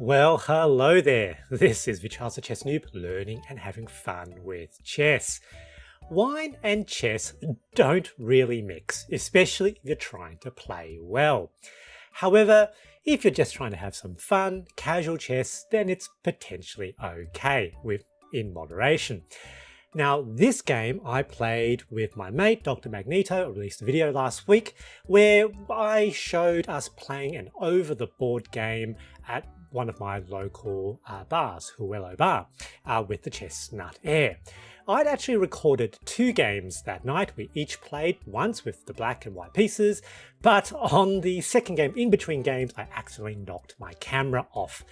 Well, hello there. This is TIPSY Chess Noob, learning and having fun with chess. Wine and chess don't really mix, especially if you're trying to play well. However, if you're just trying to have some fun, casual chess, then it's potentially okay in moderation. Now, this game I played with my mate, Dr. Magneto. I released a video last week where I showed us playing an over-the-board game at one of my local bars, Huelo Bar, with the Chestnut Air. I'd actually recorded 2 games that night. We each played once with the black and white pieces, but on the second game, in between games, I accidentally knocked my camera off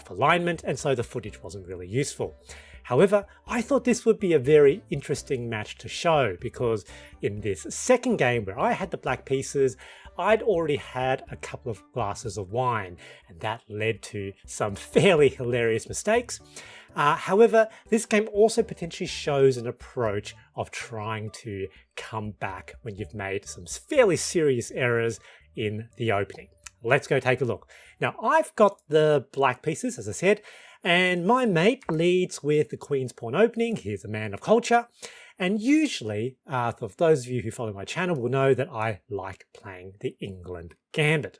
alignment, and so the footage wasn't really useful. However, I thought this would be a very interesting match to show because in this second game where I had the black pieces, I'd already had a couple of glasses of wine, and that led to some fairly hilarious mistakes. However, this game also potentially shows an approach of trying to come back when you've made some fairly serious errors in the opening. Let's go take a look. Now, I've got the black pieces, as I said, and my mate leads with the Queen's Pawn opening. He's a man of culture. And usually, for those of you who follow my channel will know that I like playing the Englund Gambit.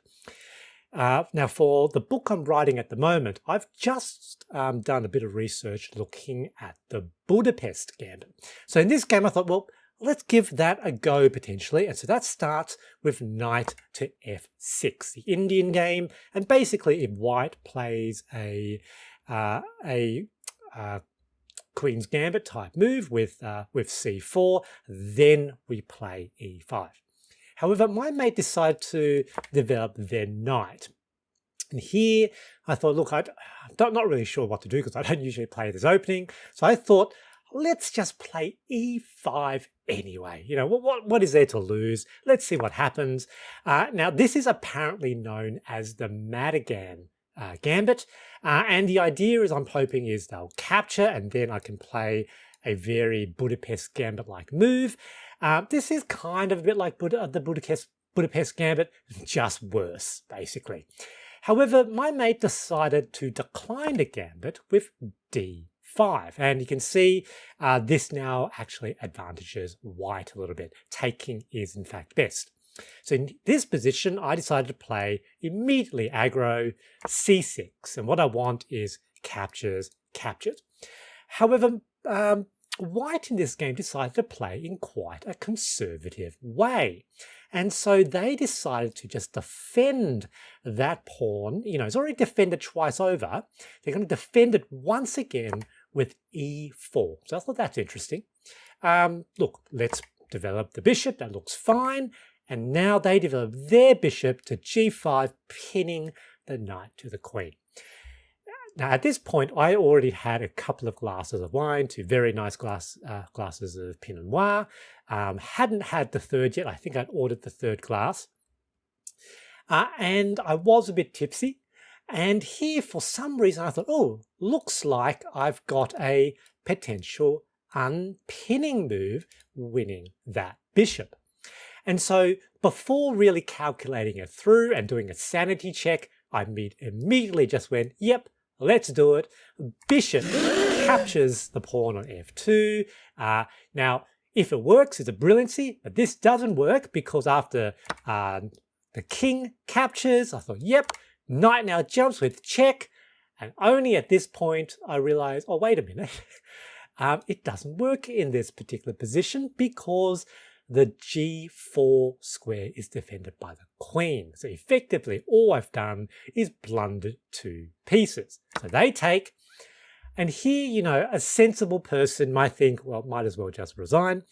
Now, for the book I'm writing at the moment, I've just done a bit of research looking at the Budapest Gambit. So in this game, I thought, well, let's give that a go potentially. And so that starts with knight to f6, the Indian game. And basically, if white plays a Queen's Gambit type move with c4, then we play e5. However, my mate decided to develop their knight. And here I thought, look, I'm not really sure what to do because I don't usually play this opening. So I thought, let's just play e5 anyway. You know, what is there to lose? Let's see what happens. Now, this is apparently known as the Maddigan Gambit. And the idea is I'm hoping is they'll capture and then I can play a very Budapest Gambit-like move. This is kind of a bit like the Budapest Gambit, just worse, basically. However, my mate decided to decline the gambit with d5. And you can see this now actually advantages white a little bit. Taking is in fact best. So in this position, I decided to play immediately aggro c6. And what I want is captures. However, white in this game decided to play in quite a conservative way. And so they decided to just defend that pawn. You know, it's already defended twice over. They're going to defend it once again with e4. So I thought that's interesting. Look, let's develop the bishop. That looks fine. And now they develop their bishop to g5, pinning the knight to the queen. Now, at this point, I already had a couple of glasses of wine, 2 very nice glasses of Pinot Noir. Hadn't had the third yet. I think I'd ordered the third glass. And I was a bit tipsy. And here, for some reason, I thought, oh, looks like I've got a potential unpinning move winning that bishop. And so before really calculating it through and doing a sanity check, I immediately just went, yep, let's do it. Bishop captures the pawn on f2. Now, if it works, it's a brilliancy, but this doesn't work because after the king captures, I thought, yep, knight now jumps with check. And only at this point, I realized, oh, wait a minute. It doesn't work in this particular position because the g4 square is defended by the queen. So effectively, all I've done is blundered 2 pieces. So they take, and here, you know, a sensible person might think, well, might as well just resign.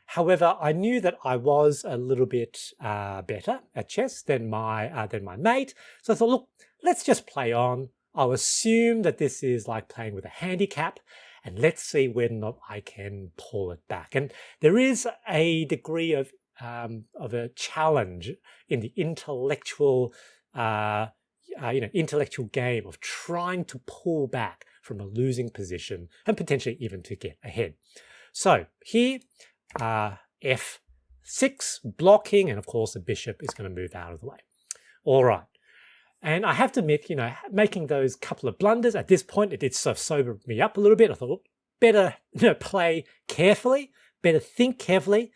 However, I knew that I was a little bit better at chess than my mate. So I thought, look, let's just play on. I'll assume that this is like playing with a handicap. And let's see whether or not I can pull it back. And there is a degree of a challenge in the intellectual, intellectual game of trying to pull back from a losing position and potentially even to get ahead. So here, f6 blocking, and of course the bishop is going to move out of the way. All right. And I have to admit, making those couple of blunders at this point, it did sort of sober me up a little bit. I thought, better play carefully, better think carefully,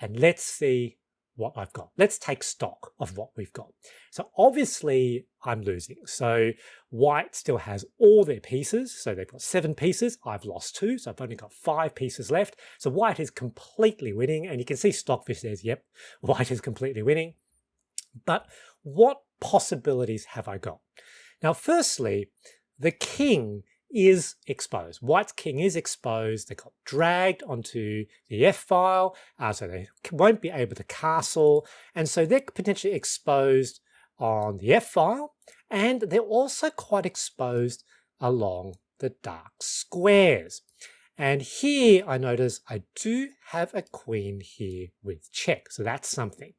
and let's see what I've got. Let's take stock of what we've got. So obviously I'm losing. So white still has all their pieces. So they've got 7 pieces. I've lost 2. So I've only got 5 pieces left. So white is completely winning. And you can see Stockfish says, yep, white is completely winning. But what possibilities have I got? Now, firstly, the king is exposed. White's king is exposed. They got dragged onto the f-file, so they won't be able to castle. And so they're potentially exposed on the f-file, and they're also quite exposed along the dark squares. And here I notice I do have a queen here with check, so that's something.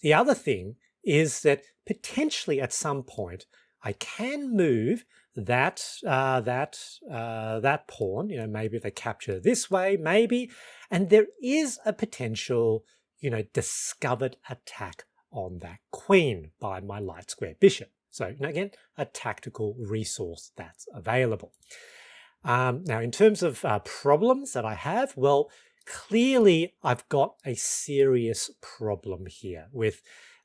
The other thing is that potentially at some point I can move that pawn, maybe if they capture this way, maybe, and there is a potential, discovered attack on that queen by my light square bishop. So again, a tactical resource that's available. Now, in terms of problems that I have, well, clearly I've got a serious problem here with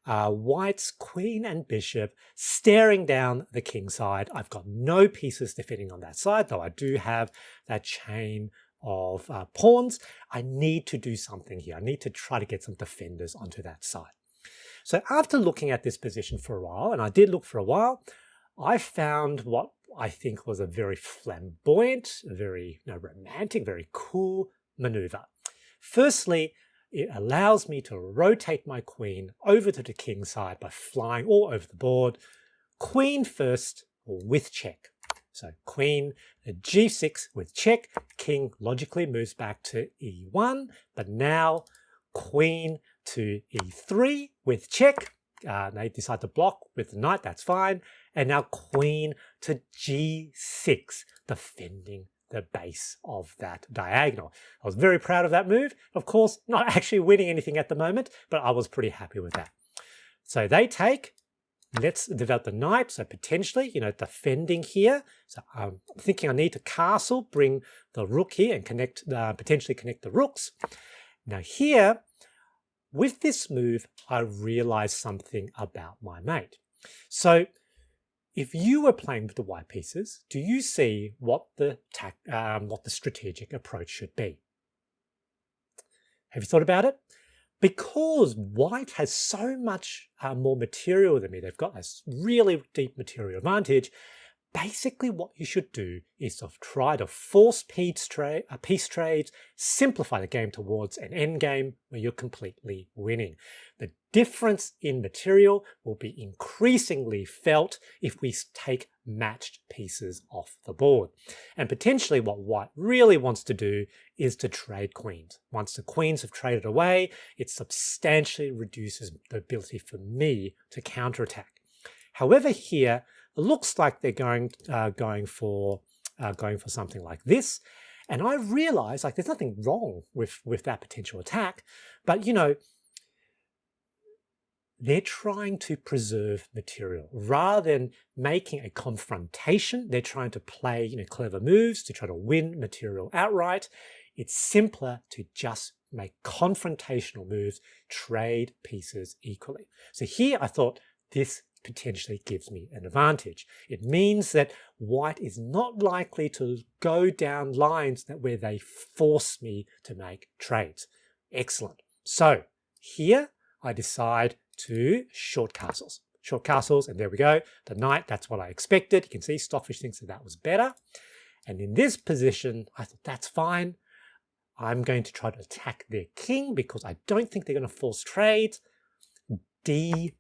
white's queen and bishop staring down the king side. I've got no pieces defending on that side, though I do have that chain of pawns. I need to do something here. I need to try to get some defenders onto that side. So after looking at this position for a while, and I did look for a while, I found what I think was a very flamboyant, a very romantic, very cool maneuver. Firstly, it allows me to rotate my queen over to the king side by flying all over the board. Queen first with check. So queen g6 with check. King logically moves back to e1, but now queen to e3 with check. They decide to block with the knight, that's fine. And now queen to g6, defending the base of that diagonal. I was very proud of that move. Of course, not actually winning anything at the moment, but I was pretty happy with that. So they take, let's develop the knight. So potentially, defending here. So I'm thinking I need to castle, bring the rook here and potentially connect the rooks. Now here, with this move, I realized something about my mate. So if you were playing with the white pieces, do you see what the strategic approach should be? Have you thought about it? Because white has so much more material than me, they've got this really deep material advantage. Basically, what you should do is to try to force piece trades, simplify the game towards an end game where you're completely winning. The difference in material will be increasingly felt if we take matched pieces off the board. And potentially what white really wants to do is to trade queens. Once the queens have traded away, it substantially reduces the ability for me to counterattack. However, here, it looks like they're going for something like this, and I realize there's nothing wrong with that potential attack, but they're trying to preserve material rather than making a confrontation. They're trying to play clever moves to try to win material outright. It's simpler to just make confrontational moves, trade pieces equally. So here I thought this potentially gives me an advantage. It means that white is not likely to go down lines where they force me to make trades. Excellent. So here I decide to short castles. Short castles, and there we go. The knight, that's what I expected. You can see Stockfish thinks that was better. And in this position, I thought that's fine. I'm going to try to attack their king because I don't think they're going to force trades. D5.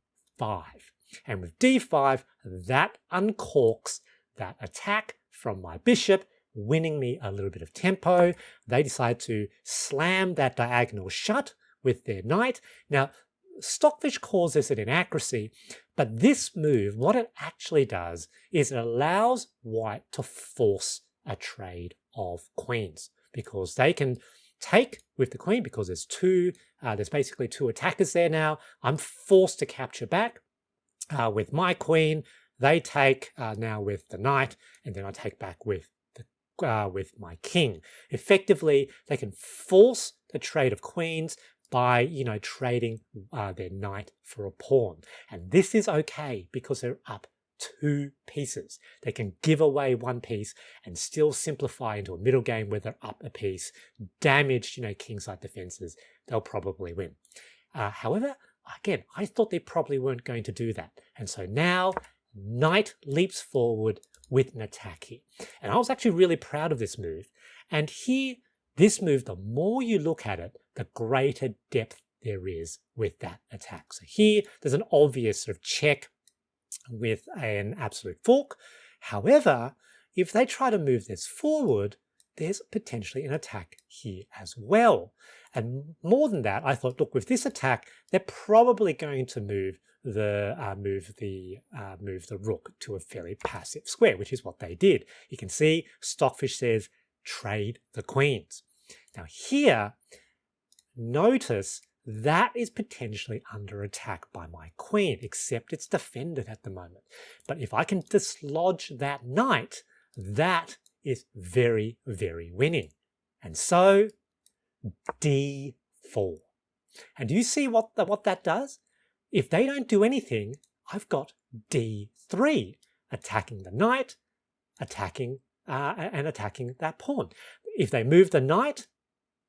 And with d5, that uncorks that attack from my bishop, winning me a little bit of tempo. They decide to slam that diagonal shut with their knight. Now, Stockfish calls this an inaccuracy, but this move, what it actually does is it allows white to force a trade of queens because they can take with the queen because there's basically two attackers there now. I'm forced to capture back. with my queen, they take now with the knight, and then I take back with my king. Effectively, they can force the trade of queens by, trading their knight for a pawn. And this is okay because they're up 2 pieces. They can give away 1 piece and still simplify into a middle game where they're up a piece, damage, kingside defenses. They'll probably win. However, again, I thought they probably weren't going to do that. And so now knight leaps forward with an attack here. And I was actually really proud of this move. And here, this move, the more you look at it, the greater depth there is with that attack. So here, there's an obvious sort of check with an absolute fork. However, if they try to move this forward, there's potentially an attack here as well. And more than that, I thought, look, with this attack, they're probably going to move the rook to a fairly passive square, which is what they did. You can see Stockfish says trade the queens. Now here, notice that is potentially under attack by my queen, except it's defended at the moment. But if I can dislodge that knight, that is very, very winning. And so d4. And do you see what that does? If they don't do anything, I've got d3, attacking the knight, attacking that pawn. If they move the knight,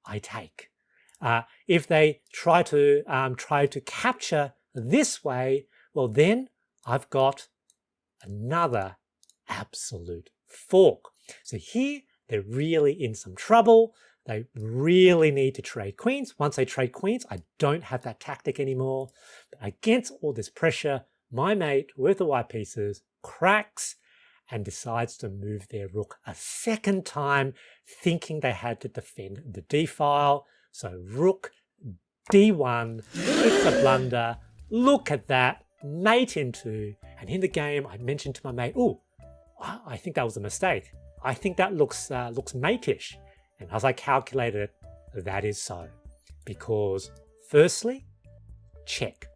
I take. If they try to capture this way, well then I've got another absolute fork. So here they're really in some trouble. They really need to trade queens. Once they trade queens, I don't have that tactic anymore. But against all this pressure, my mate with the white pieces cracks and decides to move their rook a second time, thinking they had to defend the d-file. So rook d1, it's a blunder. Look at that, mate into, and in the game I mentioned to my mate, oh, I think that was a mistake. I think that looks mate-ish. And as I calculated it, that is so. Because firstly, check.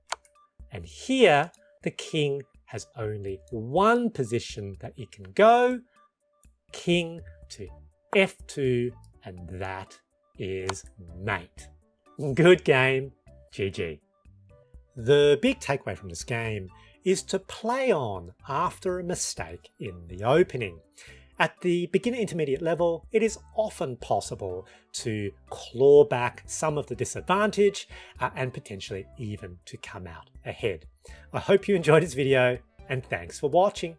And here, the king has only 1 position that it can go. King to f2, and that is mate. Good game, GG. The big takeaway from this game is to play on after a mistake in the opening. At the beginner intermediate level, it is often possible to claw back some of the disadvantage and potentially even to come out ahead. I hope you enjoyed this video, and thanks for watching.